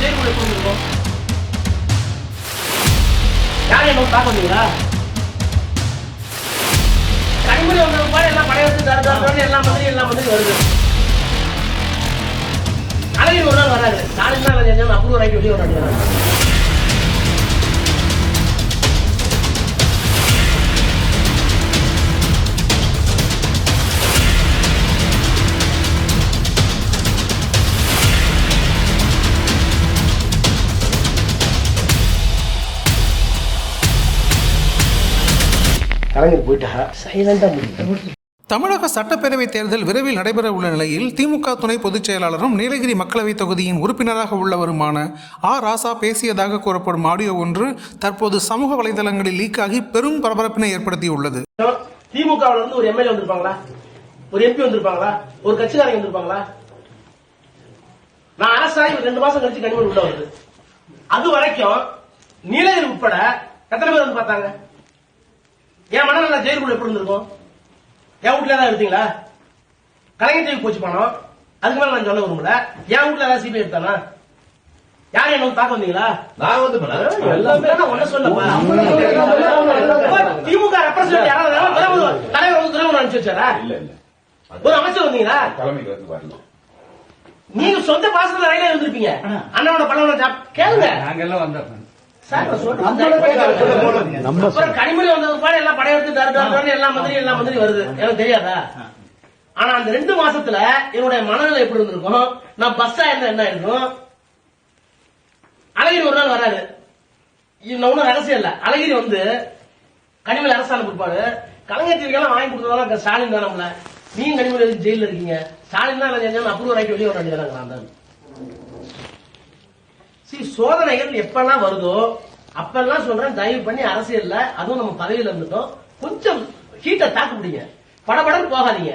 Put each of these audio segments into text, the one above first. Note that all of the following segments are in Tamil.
ஜெயிலுக்குள்ள எப்படி இருக்கும்? யாரும் என்ன பார்க்க வந்தீங்களா? கனிமொழி வந்தது பாரு எல்லாம் படையெடுத்து தருதாரு எல்லா மந்திரி வருது. அழகிரி ஒரு நாள் வராது. நாளைக்கு தான் செஞ்சாலும் அப்ரூவல் ஆகி வெளியே வராங்க. கலைஞர் போயிட்டா சைலண்டா முடியும். தமிழக சட்டப்பேரவை தேர்தல் விரைவில் நடைபெற உள்ள நிலையில் திமுக துணை பொதுச் செயலாளரும் நீலகிரி மக்களவைத் தொகுதியின் உறுப்பினராக உள்ளவருமான ராசா பேசியதாக கூறப்படும் ஆடியோ ஒன்று தற்போது சமூக வலைதளங்களில் லீக் ஆகி பெரும் பரபரப்பினை ஏற்படுத்தியுள்ளது. திமுகவில் இருந்து ஒரு எம்எல்ஏ வந்திருப்பாங்களா, ஒரு எம்பி வந்திருப்பாங்களா, ஒரு கட்சிக்காரங்க வந்திருப்பாங்களா? நான் அரசாணை 2 மாசம் கழிச்சு கனிமொழி உள்ள வருது. அது வரைக்கும் நீலகிரி உட்பட எத்தனை பேர் வந்து பார்த்தாங்க? என் மனநல ஜெயிலுக்குள்ள எப்படி இருந்திருக்கும்? என் வீட்டுல ஏதாவது எடுத்தீங்களா? கலைஞர் டிவி போச்சு பணம். அதுக்கு மேல நான் சொல்ல விரும்பல. என் வீட்டுல ஏதாவது சிபிஐ எடுத்தானா? யாரும் என்ன பார்க்க வந்தீங்களா? நான் வந்து ஒன்ன சொல்லப்பா. திமுக ரெப்ரசன்ட் யாராவது தலைவர் வந்து துறைமுறை அனுப்பிச்சு வச்சாரா? ஒரு அமைச்சர் வந்தீங்களா? நீங்க சொந்த பாசத்துல ரயில இருந்திருப்பீங்க. அண்ணனோட பழம் கேளுங்க. நாங்கெல்லாம் வந்தோம். கனிமொழி வந்தது பாரு எல்லாம் படையெடுத்து தருதாரு எல்லா மந்திரி வருது. எனக்கு தெரியாதா? ஆனா அந்த 2 மாசத்துல என்னுடைய மனநிலை எப்படி இருந்திருக்கும்? நான் பஸ்ஸா இருந்தா என்ன இருக்கும்? அழகிரி ஒரு நாள் வராது. ஒன்னும் ரகசியம் இல்ல. அழகிரி வந்து கனிமொழி அரசாணை கொடுப்பாரு. கலைஞர் டிவிக்கெல்லாம் வாங்கி கொடுத்ததால ஸ்டாலின் தான். நம்மள நீங்க கனிமொழி ஜெயில இருக்கீங்க. ஸ்டாலின் தான் செஞ்சாலும் அப்ரூவல் ஆகி வெளியே வர வேண்டியதாங்க. சோதனைகள் எப்பெல்லாம் வருதோ அப்பெல்லாம் சொல்றேன், தயவு பண்ணி அரசியல்ல அதுவும் நம்ம பதவியில இருந்துட்டோம் கொஞ்சம் ஹீட்டை தாக்கு முடியுங்க. படபடன்னு போகாதீங்க.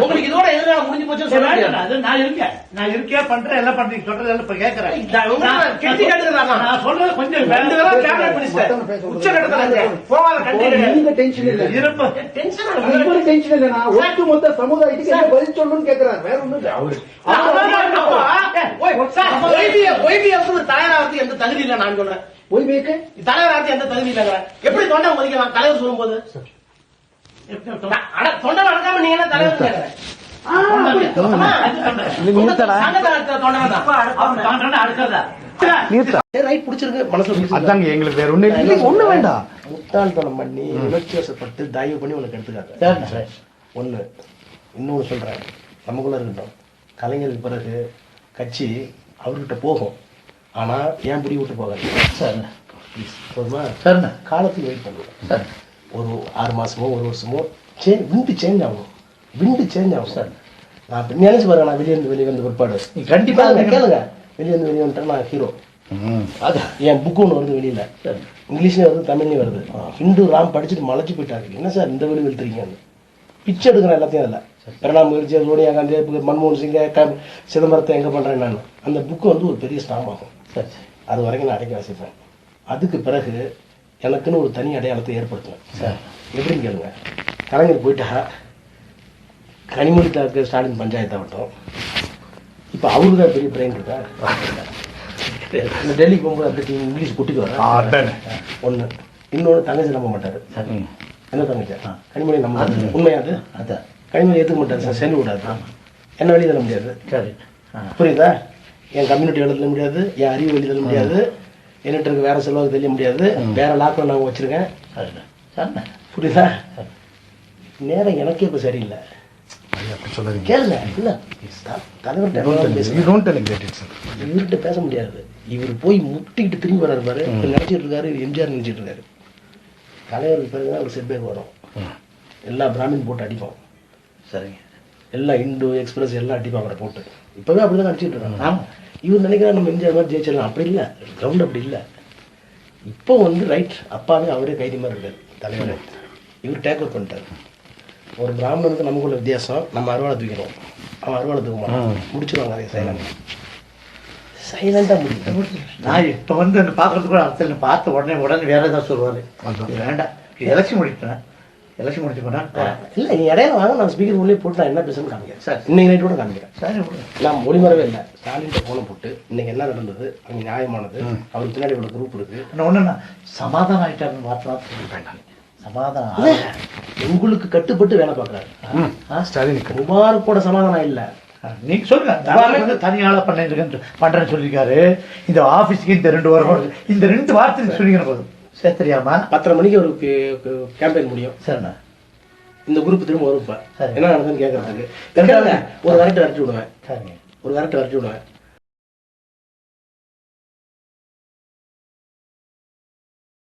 உங்களுக்கு இதோட எதிராக முடிஞ்சு போச்சு சொல்ல முடியாது. நான் இருக்கேன் பண்றேன் எல்லாம் பண்றீங்க சொல்றது எல்லாம் இப்ப கேட்கறேன். நான் சொல்றது கொஞ்சம் ஒட்டுமொத்த சமுதாயத்துக்கு பதில் சொல்லணும்னு கேட்கிறார். வேற ஒண்ணும் தலைவராக எந்த தகுதி இல்லை. நான் சொல்றேன் ஓய்வுக்கு தலைவராக எந்த தகுதி இல்லைங்க. எப்படி தொண்டை மதிக்கலாம் தலைவர் சொல்லும் போது? தொண்டை வளர்க்காம நீங்க என்ன தலைவர் கேட்கிறேன்? எங்களுக்கு வேற ஒண்ணு வேண்டாம். முட்டாள்தனம் பண்ணி உணர்ச்சிவசப்பட்டு தயவு பண்ணி உனக்கு எடுத்துக்காங்க. ஒண்ணு இன்னொன்னு சொல்றேன், நமக்குள்ள இருக்கட்டும். கலைஞருக்கு பிறகு கட்சி அவர்கிட்ட போகும். ஆனா ஏன் பிடி விட்டு போகாது சார். சரிண்ணா, காலத்துக்கு வெயிட் பண்ணுவோம். ஒரு 6 மாசமோ 1 வருஷமோ விண்டு சேஞ்ச் ஆகும். சார் நான் நினைச்சு பாருங்க. நான் வெளியே வந்து பிற்பாடு கண்டிப்பா கேளுங்க. வெளியே வந்துட்டேன் நான் ஹீரோ. அதான் என் புக்கு ஒன்று வருது வெளியில. இங்கிலீஷ்லயும் வருது, தமிழ்லயும் வருது. ஹிந்து ராம் படிச்சுட்டு மலைச்சு போயிட்டாரு. என்ன சார் இந்த வெளி வெளுத்துறீங்க? பிச்சை எடுக்கிறேன் எல்லாத்தையும். அதில் பிரணாப் முகர்ஜி, சோனியா காந்தி, மன்மோகன் சிங், சிதம்பரத்தை எங்க பண்றேன் நான். அந்த புக்கு வந்து ஒரு பெரிய ஸ்டாம் ஆகும். அது வரைக்கும் நான் அடைக்க வாசிப்பேன். அதுக்கு பிறகு எனக்குன்னு ஒரு தனி அடையாளத்தை ஏற்படுத்துவேன் சார். எப்படின்னு கேளுங்க. கலைஞர் போயிட்டா கனிமொழி தாக்கு ஸ்டாலின் பஞ்சாயத்து ஆகட்டும். இப்போ அவருக்கு தான் பெரிய பிரெயின் இருக்கா. இந்த டெல்லிக்கு போகும்போது அப்படி இங்கிலீஷ் குட்டிக்கு வர ஒன்று. இன்னொன்று தங்கச்சி நம்ப மாட்டாரு. என்ன தங்கச்சி? கனிமொழி நம்ப உண்மையாது. அதான் கனிமொழி ஏற்றுக்க மாட்டாரு சார். சென்று விடாது. என்ன வெளியே தர முடியாது. புரியுதா? என் கம்யூனிட்டி எழுத முடியாது, என் அறிவு வெளியே தர முடியாது, என்கிட்ட இருக்க வேற செலவாக தெரிய முடியாது. வேற லாக்டவுன் நாங்கள் வச்சிருக்கேன். புரியுதா? நேரம் எனக்கே இப்போ சரியில்லை. கேளுங்க. இல்ல இவர்கிட்ட பேச முடியாது. இவர் போய் முட்டிக்கிட்டு திரும்பி வர்றாரு பாரு. நினைச்சிட்டு இருக்காரு எம்ஜிஆர் நினைச்சிட்டு இருக்காரு. தலைவருக்கு பிறகுதான் ஒரு செட்பேக் வரும். எல்லா பிராமின் போட்டு அடிப்போம். சரிங்க. எல்லாம் இந்து எக்ஸ்பிரஸ் எல்லாம் அடிப்பாங்க போட்டு. இப்பவே அப்படிதான் அடிச்சுட்டு இருக்காங்க. இவர் நினைக்கிறார் நம்ம எம்ஜிஆர் மாதிரி ஜெயிச்சிடலாம். அப்படி இல்லை, கிரவுண்ட் அப்படி இல்லை. இப்போ வந்து ரைட் அப்பாவே அவரே கைதி மாதிரி இருக்காரு தலைவர். இவர் டேக் அவுட் பண்ணிட்டாரு. ஒரு பிராமணனுக்கு நமக்குள்ள வித்தியாசம். நம்ம அறுவாலை தூக்கிறோம், அவன் அறுவாலை தூக்க மாட்டான். முடிச்சிருவாங்க அதே சைலண்டா முடியும். நான் இப்போ வந்து பார்க்கறதுக்கு கூட அரசியல் பார்த்த உடனே வேற ஏதாவது சொல்லுவாரு. வேண்டாம், எலெக்ஷன் முடிப்பேன். எலெக்ஷன் முடிச்சு போனா இல்லை நீ இடையில வாங்க, நான் ஸ்பீக்கர் உள்ளே போட்டு நான் என்ன பேசுன்னு காமிக்கிறேன். சரி. இன்னைக்கு நைட்டோட காமிக்கிறேன். சரி நான் மொழிமறவே இல்லை. ஸ்டாலின்ட்ட போன போட்டு இன்னைக்கு என்ன நடந்தது, அங்கே நியாயமானது, அவருக்கு பின்னாடி ஒரு குரூப் இருக்கு. ஒண்ணுண்ணா சமாதானம் ஆயிட்டாருன்னு வார்த்தை சொல்லிட்டேன் நான். சமாதானம் இல்ல, உங்களுக்கு கட்டுப்பட்டு வேலை பார்க்குறாரு. ஸ்டாலினுக்கு முபாரக்கோட சமாதானம் இல்லை. நீங்க சொல்லுங்க. முபாரக் வந்து தனியாள பண்றேன்னு சொல்லியிருக்காரு. இந்த ஆபீஸ்க்கு இந்த 2 வாரம் இந்த 2 வாரத்துக்கு சொல்லிக்கிற போதும் சரி தெரியாமா 10:30 மணிக்கு ஒரு கேம்பெயின் முடியும். சரிண்ணா. இந்த குரூப் திரும்ப வரும். இப்ப சரி. என்ன நடந்ததுன்னு கேட்கறதுக்கு ஒரு விரட்டு விரட்டி விடுவேன். சரிங்க. ஒரு விரட்டு விரட்டி விடுவேன்.